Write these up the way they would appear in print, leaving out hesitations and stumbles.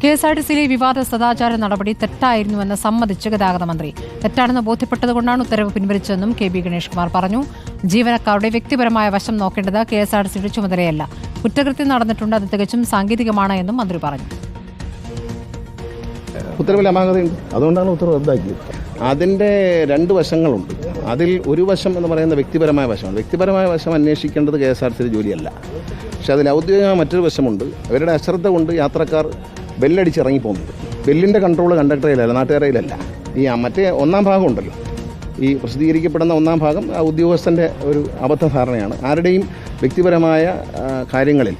KSRTCയിലെ വിവാദ സദാചാര നടപടി തെറ്റായിരുന്നുവെന്ന് സമ്മതിച്ച് ഗതാഗത മന്ത്രി. തെറ്റാണെന്ന് ബോധ്യപ്പെട്ടതുകൊണ്ടാണ് ഉത്തരവ് പിൻവലിച്ചതെന്നും KB ഗണേഷ് കുമാർ പറഞ്ഞു. ജീവനക്കാരുടെ വ്യക്തിപരമായ വശം നോക്കേണ്ടത് KSRTCയുടെ ചുമതലയല്ല. കുറ്റകൃത്യം നടന്നിട്ടുണ്ട്, അത് തികച്ചും സാങ്കേതികമാണ് എന്നും മന്ത്രി പറഞ്ഞു. ഉത്തരവിൽ അപാകതയുണ്ട്, അതുകൊണ്ടാണ് ഉത്തരവ് റദ്ദാക്കിയത്. അതിൻ്റെ രണ്ട് വശങ്ങളുണ്ട്. അതിൽ ഒരു വശം എന്ന് പറയുന്ന വ്യക്തിപരമായ വശമാണ്. വ്യക്തിപരമായ വശം അന്വേഷിക്കേണ്ടത് KSRTCയുടെ ജോലിയല്ല. പക്ഷെ അതിൽ ഔദ്യോഗികമായ മറ്റൊരു വശമുണ്ട്. അവരുടെ അശ്രദ്ധ കൊണ്ട് യാത്രക്കാർ ബെല്ലടിച്ച് ഇറങ്ങിപ്പോകുന്നത്. ബെല്ലിൻ്റെ കൺട്രോൾ കണ്ടക്ടറിലല്ല, നാട്ടുകാരയിലല്ല. ഈ മറ്റേ ഒന്നാം ഭാഗം ഉണ്ടല്ലോ, ഈ പ്രസിദ്ധീകരിക്കപ്പെടുന്ന ഒന്നാം ഭാഗം ഉദ്യോഗസ്ഥൻ്റെ ഒരു അബദ്ധധാരണയാണ്. ആരുടെയും വ്യക്തിപരമായ കാര്യങ്ങളിൽ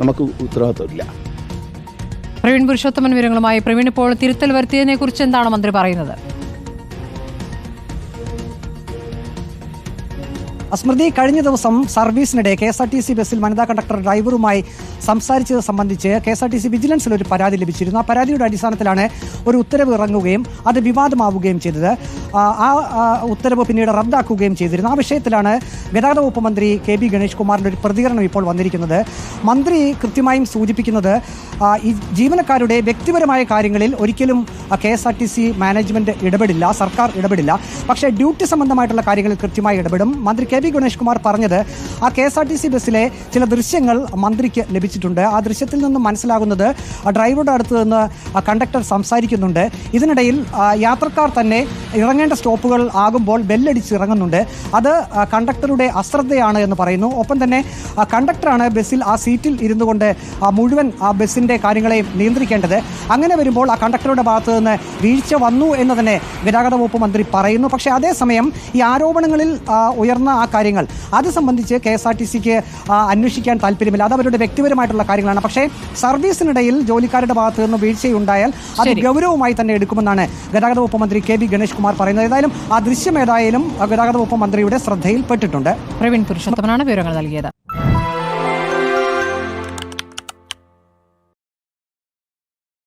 നമുക്ക് ഉത്തരവാദിത്വമില്ല. പ്രവീൺ പുരുഷോത്തമൻ വിവരങ്ങളുമായി. പ്രവീൺ, ഇപ്പോൾ തിരുത്തൽ വരുത്തിയതിനെ കുറിച്ച് എന്താണ് മന്ത്രി പറയുന്നത്? സ്മൃതി, കഴിഞ്ഞ ദിവസം സർവീസിനിടെ KSRTC ബസ്സിൽ വനിതാ കണ്ടക്ടർ ഡ്രൈവറുമായി സംസാരിച്ചത് സംബന്ധിച്ച് KSRTC വിജിലൻസിൽ ഒരു പരാതി ലഭിച്ചിരുന്നു. ആ പരാതിയുടെ അടിസ്ഥാനത്തിലാണ് ഒരു ഉത്തരവ് ഇറങ്ങുകയും അത് വിവാദമാവുകയും ചെയ്തത്. ആ ഉത്തരവ് പിന്നീട് റദ്ദാക്കുകയും ചെയ്തിരുന്നു. ആ വിഷയത്തിലാണ് ഗതാഗത വകുപ്പ് മന്ത്രി KB ഗണേഷ് കുമാറിൻ്റെ ഒരു പ്രതികരണം ഇപ്പോൾ വന്നിരിക്കുന്നത്. മന്ത്രി കൃത്യമായും സൂചിപ്പിക്കുന്നത് ഈ ജീവനക്കാരുടെ വ്യക്തിപരമായ കാര്യങ്ങളിൽ ഒരിക്കലും KSRTC മാനേജ്മെൻറ്റ് ഇടപെടില്ല, സർക്കാർ ഇടപെടില്ല. പക്ഷേ ഡ്യൂട്ടി സംബന്ധമായിട്ടുള്ള കാര്യങ്ങളിൽ കൃത്യമായി ഇടപെടും. മന്ത്രി KB ഗണേഷ് കുമാർ പറഞ്ഞത് ആ KSRTC ബസ്സിലെ ചില ദൃശ്യങ്ങൾ മന്ത്രിക്ക് ലഭിച്ചിട്ടുണ്ട്. ആ ദൃശ്യത്തിൽ നിന്നും മനസ്സിലാകുന്നത് ഡ്രൈവറുടെ അടുത്ത് നിന്ന് കണ്ടക്ടർ സംസാരിക്കുന്നുണ്ട്. ഇതിനിടയിൽ യാത്രക്കാർ തന്നെ ഇറങ്ങേണ്ട സ്റ്റോപ്പുകൾ ആകുമ്പോൾ ബെല്ലടിച്ച് ഇറങ്ങുന്നുണ്ട്. അത് കണ്ടക്ടറുടെ അശ്രദ്ധയാണ് എന്ന് പറയുന്നു. ഒപ്പം തന്നെ കണ്ടക്ടറാണ് ബസ്സിൽ ആ സീറ്റിൽ ഇരുന്നു കൊണ്ട് മുഴുവൻ ആ ബസ്സിൻ്റെ കാര്യങ്ങളെയും നിയന്ത്രിക്കേണ്ടത്. അങ്ങനെ വരുമ്പോൾ ആ കണ്ടക്ടറുടെ ഭാഗത്ത് നിന്ന് വീഴ്ച വന്നു എന്ന് തന്നെ ഗതാഗത വകുപ്പ് മന്ത്രി പറയുന്നു. പക്ഷേ അതേസമയം ഈ ആരോപണങ്ങളിൽ ഉയർന്ന ആ കാര്യങ്ങൾ അത് സംബന്ധിച്ച് KSRTCക്ക് അന്വേഷിക്കാൻ താല്പര്യമില്ല. അത് അവരുടെ വ്യക്തിപരമായിട്ടുള്ള കാര്യങ്ങളാണ്. പക്ഷേ സർവീസിനിടയിൽ ജോലിക്കാരുടെ ഭാഗത്ത് നിന്ന് വീഴ്ചയുണ്ടായാൽ അത് ഗൗരവമായി തന്നെ എടുക്കുമെന്നാണ് ഗതാഗത വകുപ്പ് മന്ത്രി KB ഗണേഷ് കുമാർ പറയുന്നത്. ഏതായാലും ആ ദൃശ്യം ഏതായാലും ഗതാഗത വകുപ്പ് മന്ത്രിയുടെ ശ്രദ്ധയിൽപ്പെട്ടിട്ടുണ്ട്. പ്രവീൺ പുരുഷോത്തമനാണ് വിവരങ്ങൾ നൽകിയത്.